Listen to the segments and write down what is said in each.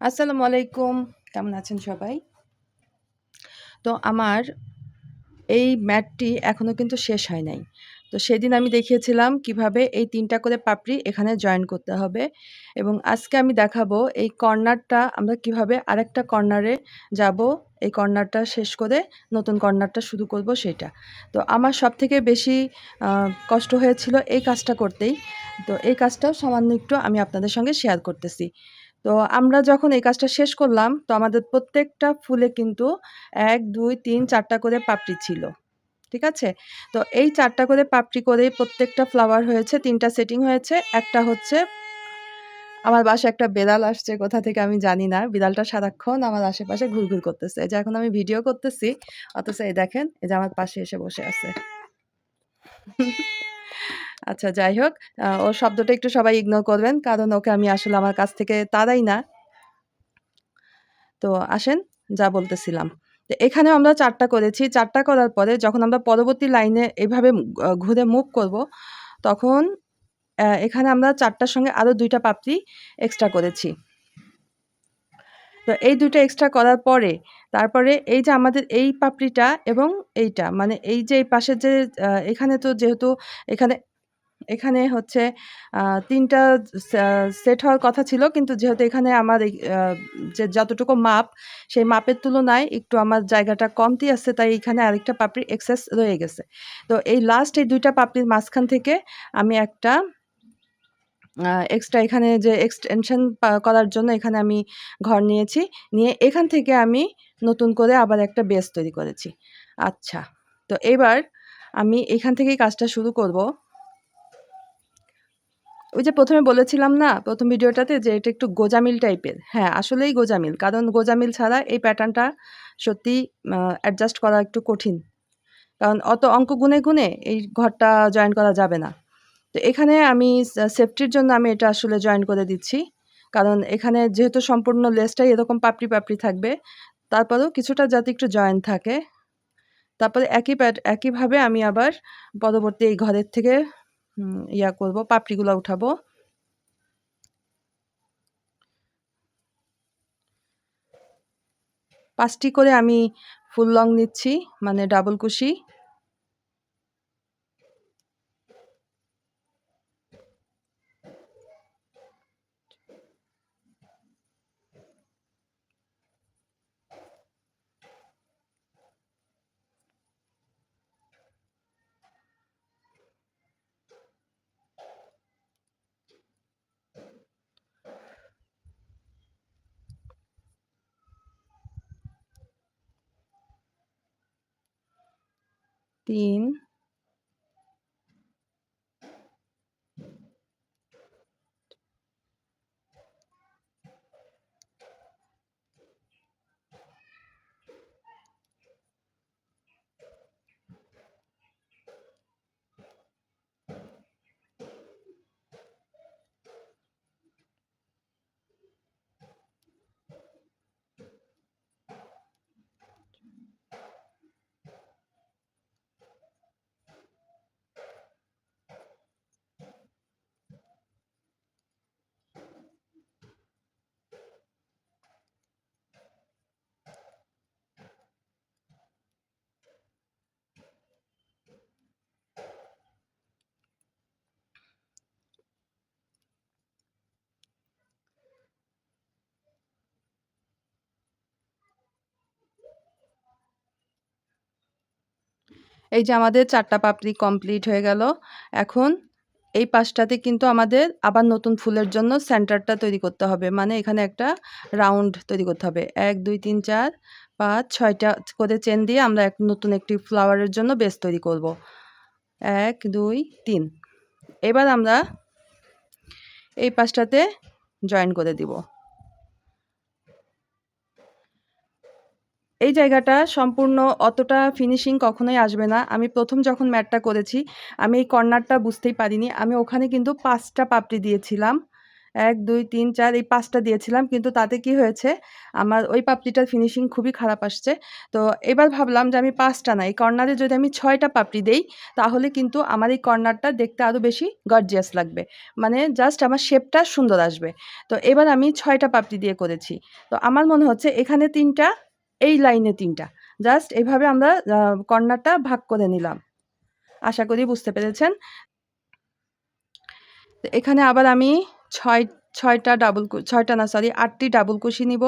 আসসালামু আলাইকুম। কেমন আছেন সবাই? তো আমার এই ম্যাটটি এখনো কিন্তু শেষ হয় নাই। তো সেদিন আমি দেখিয়েছিলাম কিভাবে এই ৩ টা করে পাপড়ি এখানে জয়েন করতে হবে এবং আজকে আমি দেখাবো এই কর্নারটা আমরা কিভাবে আরেকটা কর্নারে যাবো, এই কর্নারটা শেষ করে নতুন কর্নারটা শুরু করব সেটা। তো আমার সবথেকে বেশি আ কষ্ট হয়েছিল এই কাজটা করতেই। তো এই কাজটাও সামান্য একটু আমি আপনাদের সঙ্গে শেয়ার করতেছি। তো আমরা যখন এই কাজটা শেষ করলাম, তো আমাদের প্রত্যেকটা ফুলে কিন্তু ১, ২, ৩, ৪ টা করে পাপড়ি ছিল। ঠিক আছে? তো এই ৪ টা করে পাপড়ি করেই প্রত্যেকটা ফ্লাওয়ার হয়েছে, ৩ টা সেটিং হয়েছে। একটা হচ্ছে আমার বাসায় একটা বেড়াল আসছে কোথা থেকে আমি জানি না। বিড়ালটা সারাক্ষণ আমার আশেপাশে ঘুরঘুর করতেছে। এই যে এখন আমি ভিডিও করতেছি, অথচ এই দেখেন এই যে আমার পাশে এসে বসে আছে। আচ্ছা যাই হোক, ওর শব্দটা একটু সবাই ইগনোর করবেন। কারণ ওকে আমি আসলে আমার কাছ থেকে তাড়াই না। তো আসেন যা বলতেছিলাম। তো এখানেও আমরা ৪ টা করেছি। ৪ টা করার পরে যখন আমরা পরবর্তী লাইনে এভাবে ঘুরে মুভ করব, তখন এখানে আমরা ৪ টার সঙ্গে আরো ২ টা পাপড়ি এক্সট্রা করেছি। তো এই ২ টা এক্সট্রা করার পরে, তারপরে এই যে আমাদের এই পাপড়িটা এবং এইটা মানে এই যে এই পাশের যে এখানে তো যেহেতু এখানে এখানে হচ্ছে ৩ টা সা সেট হওয়ার কথা ছিল। কিন্তু যেহেতু এখানে আমার এই যে যতটুকু মাপ, সেই মাপের তুলনায় একটু আমার জায়গাটা কমতি আছে, তাই এখানে আরেকটা পাপড়ি এক্সেস রয়ে গেছে। তো এই লাস্ট এই ২ টা পাপড়ির মাঝখান থেকে আমি একটা এক্সট্রা এখানে যে এক্সটেনশন করার জন্য এখানে আমি ঘর নিয়েছি। নিয়ে এখান থেকে আমি নতুন করে আবার একটা বেস তৈরি করেছি। আচ্ছা, তো এবার আমি এখান থেকেই কাজটা শুরু করব। ওই যে ১ম এ বলেছিলাম না, ১ম ভিডিওটাতে যে এটা একটু গোজামিল টাইপের। হ্যাঁ, আসলেই গোজামিল। কারণ গোজামিল ছাড়া এই প্যাটার্নটা সত্যিই অ্যাডজাস্ট করা একটু কঠিন। কারণ অত অঙ্ক গুণে, গুণে এই ঘরটা জয়েন করা যাবে না। তো এখানে আমি সেফটির জন্য আমি এটা আসলে জয়েন করে দিচ্ছি। কারণ এখানে যেহেতু সম্পূর্ণ লেসটাই এরকম পাপড়ি, পাপড়ি থাকবে, তারপরেও কিছুটা যাতে একটু জয়েন থাকে। তারপরে একইভাবে আমি আবার পরবর্তী এই ঘরের থেকে ইয়া করব, পাপড়িগুলা উঠাবো। ৫ টি করে আমি ফুল লং নিচ্ছি, মানে ডাবল কুশি। তিন, এই যে আমাদের ৪ টা পাপড়ি কমপ্লিট হয়ে গেল। এখন এই পাশটাতে কিন্তু আমাদের আবার নতুন ফুলের জন্য সেন্টারটা তৈরি করতে হবে। মানে এখানে একটা রাউন্ড তৈরি করতে হবে। ১, ২, ৩, ৪, ৫, ৬ টা করে চেন দিয়ে আমরা নতুন একটি ফ্লাওয়ারের জন্য বেস তৈরি করব। ১, ২, ৩। এবার আমরা এই পাশটাতে জয়েন করে দিব। এই জায়গাটা সম্পূর্ণ অতটা ফিনিশিং কখনোই আসবে না। আমি ১ম যখন ম্যাটটা করেছি, আমি এই কর্নারটা বুঝতেই পারিনি। আমি ওখানে কিন্তু ৫ টা পাপড়ি দিয়েছিলাম ১, ২, ৩, ৪ এই ৫ টা দিয়েছিলাম। কিন্তু তাতে কি হয়েছে, আমার ওই পাপড়িটার ফিনিশিং খুবই খারাপ আসছে। তো এবার ভাবলাম যে আমি ৫ টা না, এই কর্নারে যদি আমি ৬ টা পাপড়ি দেই, তাহলে কিন্তু আমার এই কর্নারটা দেখতে আরো বেশি গর্জিয়াস লাগবে। মানে জাস্ট আমার শেপটা সুন্দর আসবে। তো এবার আমি ৬ টা পাপড়ি দিয়ে করেছি। তো আমার মনে হচ্ছে এখানে ৩ টা, এই লাইনে ৩ টা। জাস্ট এভাবে আমরা কর্নারটা ভাগ করে নিলাম। আশা করি বুঝতে পেরেছেন। তো এখানে আবার আমি ৬ টা ৬ টা না সরি ৮ টি ডাবল কুশি নিব।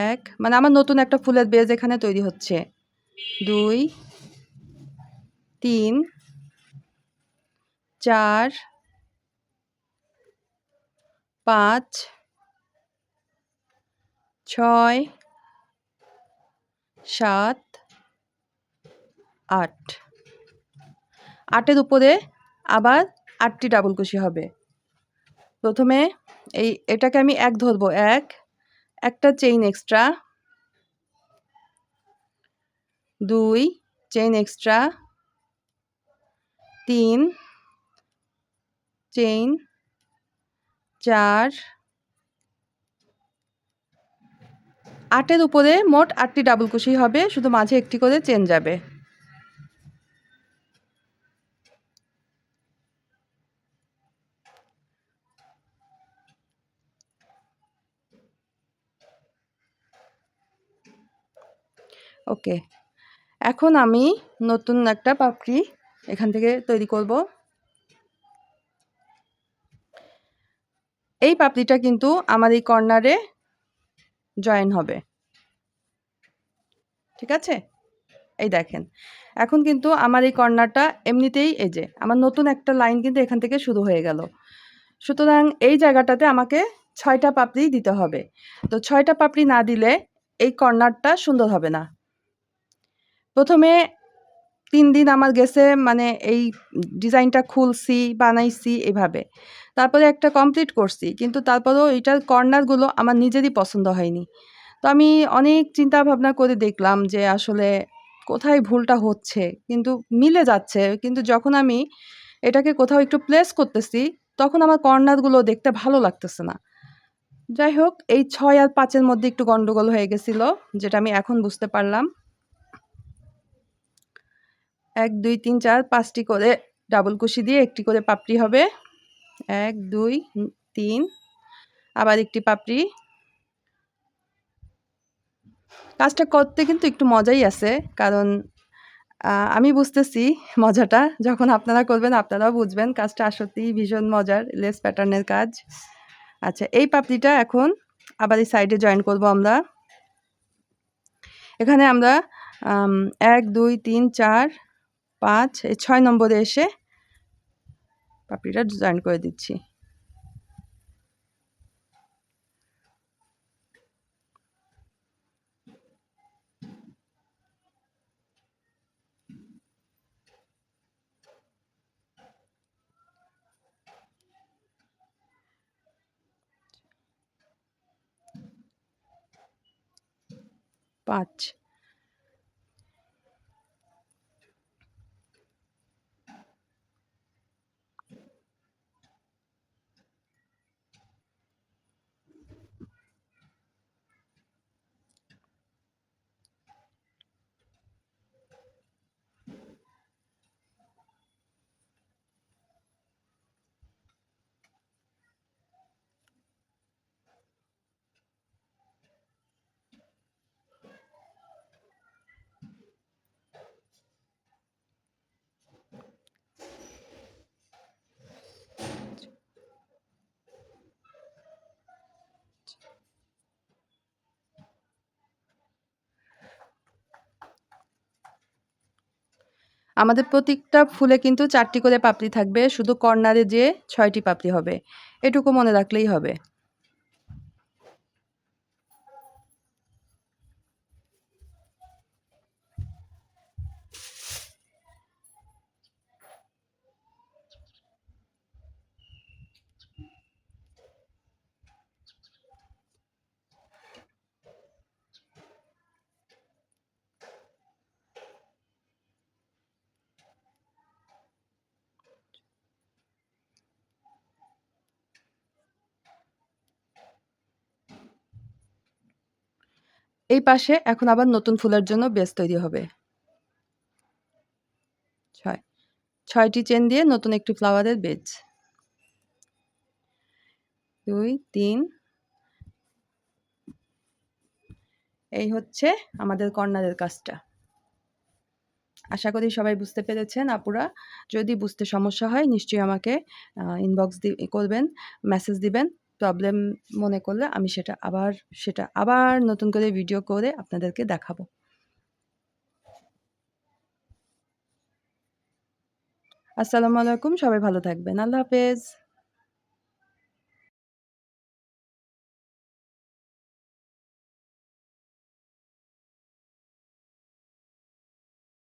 ১ মানে আমার নতুন একটা ফুলের বেজ এখানে তৈরি হচ্ছে। ২, ৩, ৪, ৫, ৬, ৭, ৮। ৮ এর উপরে আবার ৮ টি ডাবল কুশি হবে। প্রথমে এটাকে আমি ১ ধরবো। ১, একটা chain extra. ২, chain extra. ৩, chain. ৪, ৮ এর উপরে মোট ৮ টি ডাবল কুশি হবে, শুধু মাঝে একটি করে চেন যাবে। ওকে, এখন আমি নতুন একটা পাপড়ি এখান থেকে তৈরি করব। এই পাপড়িটা কিন্তু আমার এই কর্নারে জয়েন হবে। ঠিক আছে? এই দেখেন। এখন কিন্তু আমার এই কর্নারটা এমনিতেই এই যে আমার নতুন একটা লাইন কিন্তু এখান থেকে শুরু হয়ে গেল। সুতরাং এই জায়গাটাতে আমাকে ৬ টা পাপড়ি দিতে হবে। তো ৬ টা পাপড়ি না দিলে এই কর্নারটা সুন্দর হবে না। প্রথমে ৩ দিন আমার গেছে মানে এই ডিজাইনটা খুলছি, বানাইছি এভাবে। তারপরে একটা কমপ্লিট করছি। কিন্তু তারপরেও এটার কর্নারগুলো আমার নিজেরই পছন্দ হয়নি। তো আমি অনেক চিন্তা ভাবনা করে দেখলাম যে আসলে কোথায় ভুলটা হচ্ছে। কিন্তু মিলে যাচ্ছে। কিন্তু যখন আমি এটাকে কোথাও একটু প্লেস করতেছি, তখন আমার কর্নারগুলো দেখতে ভালো লাগতেছে না। যাই হোক, এই ৬ আর ৫ এর মধ্যে একটু গন্ডগোল হয়ে গেছিল, যেটা আমি এখন বুঝতে পারলাম। ১, ২, ৩, ৪, ৫ টি করে ডাবল কুশি দিয়ে একটি করে পাপড়ি হবে। ১, ২, ৩, আবার একটি পাপড়ি। কাজটা করতে কিন্তু একটু মজাই আছে। কারণ আমি বুঝতেছি মজাটা। যখন আপনারা করবেন আপনারাও বুঝবেন। কাজটা সত্যিই ভীষণ মজার, লেস প্যাটার্নের কাজ। আচ্ছা, এই পাপড়িটা এখন আবার এই সাইডে জয়েন করব আমরা। এখানে আমরা ১, ২, ৩, ৪, ৫ এই ৬ নম্বরে এসে পাপড়িটা জয়েন করে দিচ্ছি। ৫, আমাদের প্রত্যেকটা ফুলে কিন্তু ৪ টি করে পাপড়ি থাকবে। শুধু কর্নারে যেয়ে ৬ টি পাপড়ি হবে। এটুকু মনে রাখলেই হবে। এই পাশে এখন আবার নতুন ফুলের জন্য বেজ তৈরি হবে। ৬ ৬ টি চেইন দিয়ে নতুন একটি ফ্লাওয়ারের বেজ। ২, ৩ এই হচ্ছে আমাদের কর্নারের কাজটা। আশা করি সবাই বুঝতে পেরেছেন আপুরা। যদি বুঝতে সমস্যা হয় নিশ্চয়ই আমাকে ইনবক্স করবেন, মেসেজ দিবেন। প্রবলেম মনে করলে আমি সেটা আবার নতুন করে ভিডিও করে আপনাদেরকে দেখাবো। আসসালামু আলাইকুম। সবাই ভালো থাকবেন। আল্লাহ হাফেজ।